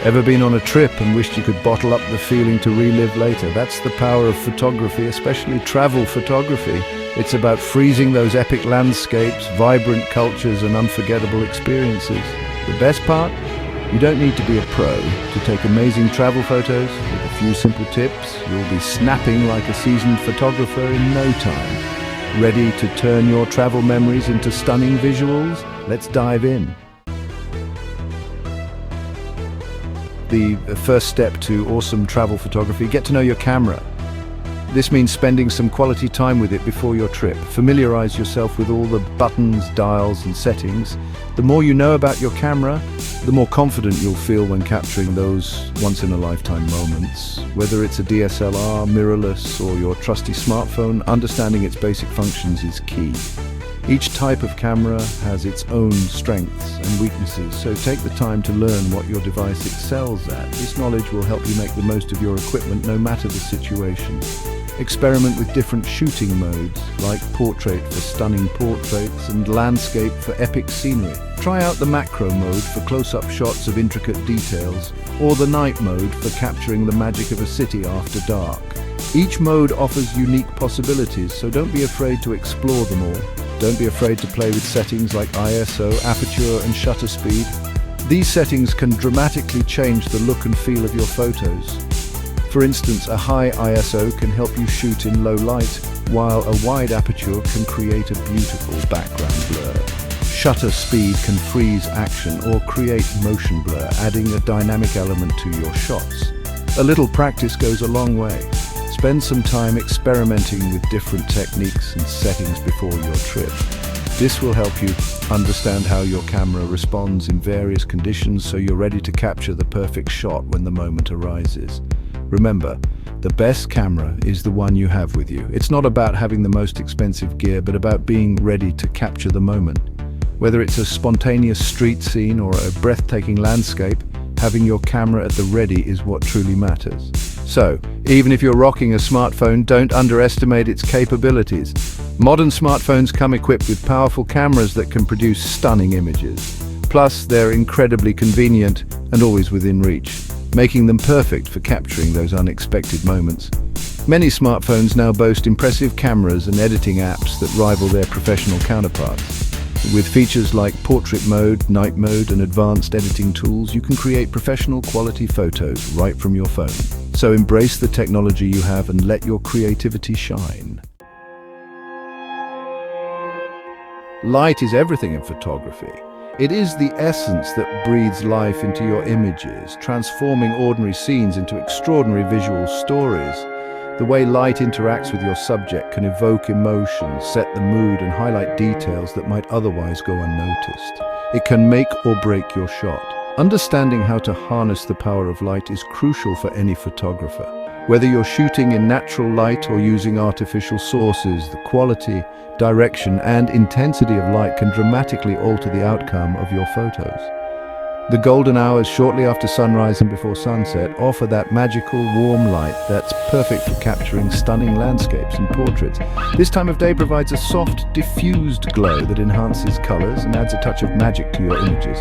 Ever been on a trip and wished you could bottle up the feeling to relive later? That's the power of photography, especially travel photography. It's about freezing those epic landscapes, vibrant cultures, and unforgettable experiences. The best part? You don't need to be a pro to take amazing travel photos. With a few simple tips, you'll be snapping like a seasoned photographer in no time. Ready to turn your travel memories into stunning visuals? Let's dive in. The first step to awesome travel photography: get to know your camera. This means spending some quality time with it before your trip. Familiarize yourself with all the buttons, dials, and settings. The more you know about your camera, the more confident you'll feel when capturing those once-in-a-lifetime moments. Whether it's a DSLR, mirrorless, or your trusty smartphone, understanding its basic functions is key. Each type of camera has its own strengths and weaknesses, so take the time to learn what your device excels at. This knowledge will help you make the most of your equipment no matter the situation. Experiment with different shooting modes, like portrait for stunning portraits and landscape for epic scenery. Try out the macro mode for close-up shots of intricate details, or the night mode for capturing the magic of a city after dark. Each mode offers unique possibilities, so don't be afraid to explore them all. Don't be afraid to play with settings like ISO, aperture, and shutter speed. These settings can dramatically change the look and feel of your photos. For instance, a high ISO can help you shoot in low light, while a wide aperture can create a beautiful background blur. Shutter speed can freeze action or create motion blur, adding a dynamic element to your shots. A little practice goes a long way. Spend some time experimenting with different techniques and settings before your trip. This will help you understand how your camera responds in various conditions, so you're ready to capture the perfect shot when the moment arises. Remember, the best camera is the one you have with you. It's not about having the most expensive gear, but about being ready to capture the moment. Whether it's a spontaneous street scene or a breathtaking landscape, having your camera at the ready is what truly matters. So, even if you're rocking a smartphone, don't underestimate its capabilities. Modern smartphones come equipped with powerful cameras that can produce stunning images. Plus, they're incredibly convenient and always within reach, making them perfect for capturing those unexpected moments. Many smartphones now boast impressive cameras and editing apps that rival their professional counterparts. With features like portrait mode, night mode, and advanced editing tools, you can create professional quality photos right from your phone. So embrace the technology you have and let your creativity shine. Light is everything in photography. It is the essence that breathes life into your images, transforming ordinary scenes into extraordinary visual stories. The way light interacts with your subject can evoke emotion, set the mood, and highlight details that might otherwise go unnoticed. It can make or break your shot. Understanding how to harness the power of light is crucial for any photographer. Whether you're shooting in natural light or using artificial sources, the quality, direction, and intensity of light can dramatically alter the outcome of your photos. The golden hours shortly after sunrise and before sunset offer that magical, warm light that's perfect for capturing stunning landscapes and portraits. This time of day provides a soft, diffused glow that enhances colors and adds a touch of magic to your images.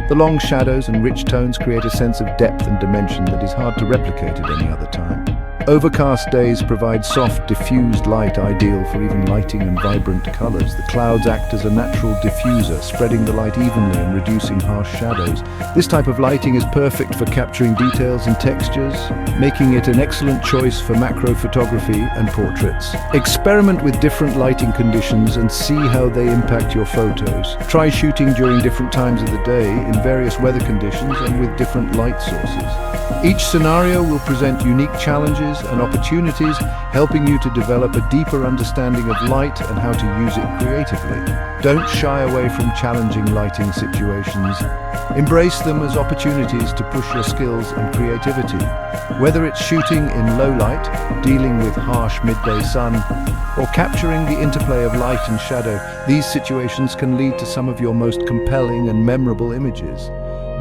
The long shadows and rich tones create a sense of depth and dimension that is hard to replicate at any other time. Overcast days provide soft, diffused light ideal for even lighting and vibrant colors. The clouds act as a natural diffuser, spreading the light evenly and reducing harsh shadows. This type of lighting is perfect for capturing details and textures, making it an excellent choice for macro photography and portraits. Experiment with different lighting conditions and see how they impact your photos. Try shooting during different times of the day, in various weather conditions, and with different light sources. Each scenario will present unique challenges and opportunities, helping you to develop a deeper understanding of light and how to use it creatively. Don't shy away from challenging lighting situations. Embrace them as opportunities to push your skills and creativity. Whether it's shooting in low light, dealing with harsh midday sun, or capturing the interplay of light and shadow, these situations can lead to some of your most compelling and memorable images.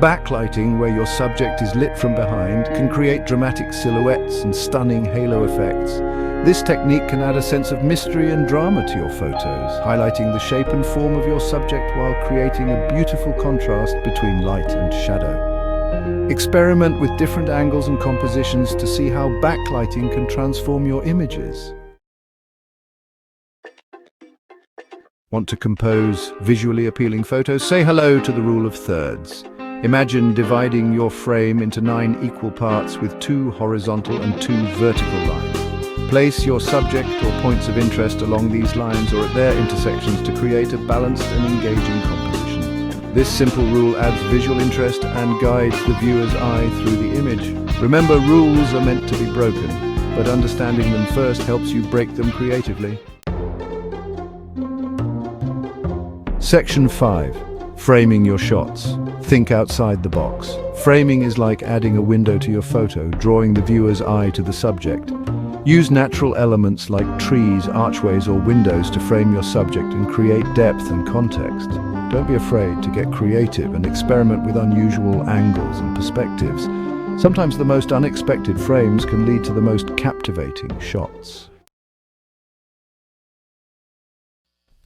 Backlighting, where your subject is lit from behind, can create dramatic silhouettes and stunning halo effects. This technique can add a sense of mystery and drama to your photos, highlighting the shape and form of your subject while creating a beautiful contrast between light and shadow. Experiment with different angles and compositions to see how backlighting can transform your images. Want to compose visually appealing photos? Say hello to the rule of thirds. Imagine dividing your frame into 9 equal parts with 2 horizontal and 2 vertical lines. Place your subject or points of interest along these lines or at their intersections to create a balanced and engaging composition. This simple rule adds visual interest and guides the viewer's eye through the image. Remember, rules are meant to be broken, but understanding them first helps you break them creatively. Section 5. Framing your shots. Think outside the box. Framing is like adding a window to your photo, drawing the viewer's eye to the subject. Use natural elements like trees, archways, or windows to frame your subject and create depth and context. Don't be afraid to get creative and experiment with unusual angles and perspectives. Sometimes the most unexpected frames can lead to the most captivating shots.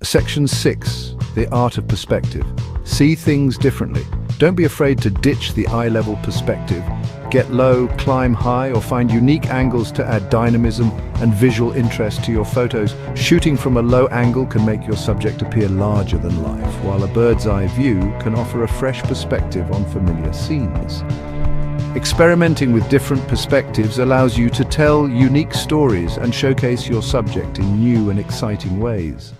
Section 6. The art of perspective. See things differently. Don't be afraid to ditch the eye-level perspective. Get low, climb high, or find unique angles to add dynamism and visual interest to your photos. Shooting from a low angle can make your subject appear larger than life, while a bird's-eye view can offer a fresh perspective on familiar scenes. Experimenting with different perspectives allows you to tell unique stories and showcase your subject in new and exciting ways.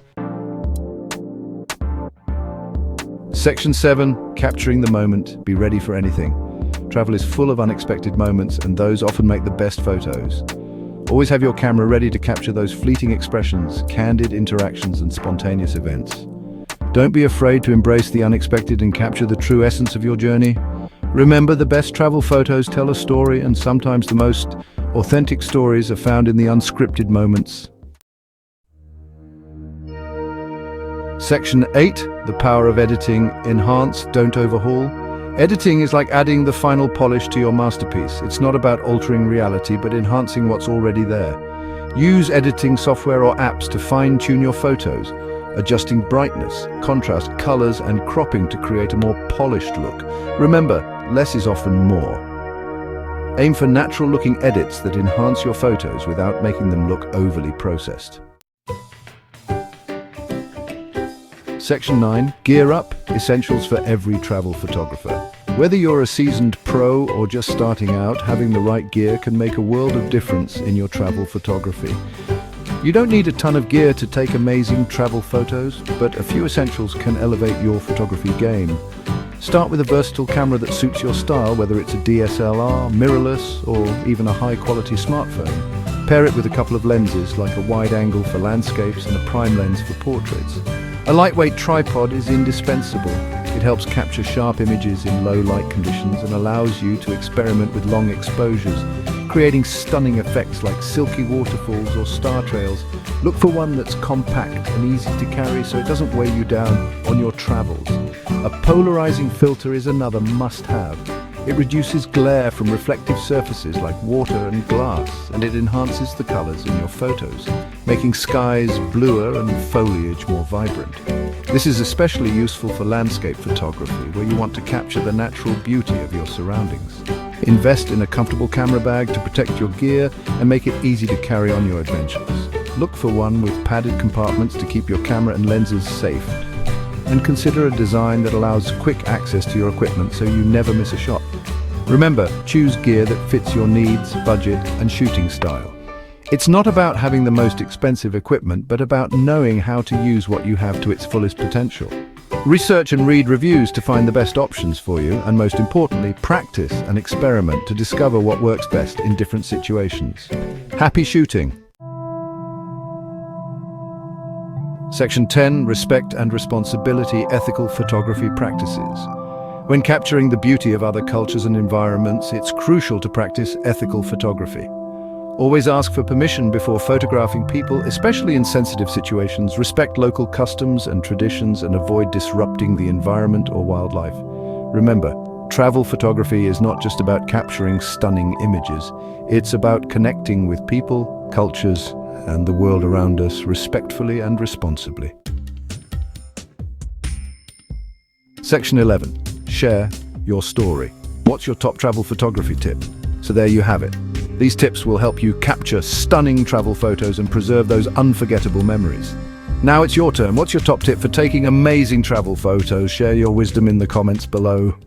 Section 7. Capturing the moment. Be ready for anything. Travel is full of unexpected moments, and those often make the best photos. Always have your camera ready to capture those fleeting expressions, candid interactions, and spontaneous events. Don't be afraid to embrace the unexpected and capture the true essence of your journey. Remember, the best travel photos tell a story, and sometimes the most authentic stories are found in the unscripted moments. Section 8. The power of editing. Enhance, don't overhaul. Editing is like adding the final polish to your masterpiece. It's not about altering reality, but enhancing what's already there. Use editing software or apps to fine-tune your photos, adjusting brightness, contrast, colors, and cropping to create a more polished look. Remember, less is often more. Aim for natural-looking edits that enhance your photos without making them look overly processed. Section 9. Gear up. Essentials for every travel photographer. Whether you're a seasoned pro or just starting out, having the right gear can make a world of difference in your travel photography. You don't need a ton of gear to take amazing travel photos, but a few essentials can elevate your photography game. Start with a versatile camera that suits your style, whether it's a DSLR, mirrorless, or even a high-quality smartphone. Pair it with a couple of lenses, like a wide angle for landscapes and a prime lens for portraits. A lightweight tripod is indispensable. It helps capture sharp images in low light conditions and allows you to experiment with long exposures, creating stunning effects like silky waterfalls or star trails. Look for one that's compact and easy to carry so it doesn't weigh you down on your travels. A polarizing filter is another must-have. It reduces glare from reflective surfaces like water and glass, and it enhances the colors in your photos, making skies bluer and foliage more vibrant. This is especially useful for landscape photography, where you want to capture the natural beauty of your surroundings. Invest in a comfortable camera bag to protect your gear and make it easy to carry on your adventures. Look for one with padded compartments to keep your camera and lenses safe. And consider a design that allows quick access to your equipment so you never miss a shot. Remember, choose gear that fits your needs, budget, and shooting style. It's not about having the most expensive equipment, but about knowing how to use what you have to its fullest potential. Research and read reviews to find the best options for you, and most importantly, practice and experiment to discover what works best in different situations. Happy shooting! Section 10. Respect and responsibility. Ethical photography practices. When capturing the beauty of other cultures and environments, it's crucial to practice ethical photography. Always ask for permission before photographing people, especially in sensitive situations. Respect local customs and traditions and avoid disrupting the environment or wildlife. Remember, travel photography is not just about capturing stunning images. It's about connecting with people, cultures, and the world around us respectfully and responsibly. Section 11. Share your story. What's your top travel photography tip? So there you have it. These tips will help you capture stunning travel photos and preserve those unforgettable memories. Now it's your turn. What's your top tip for taking amazing travel photos? Share your wisdom in the comments below.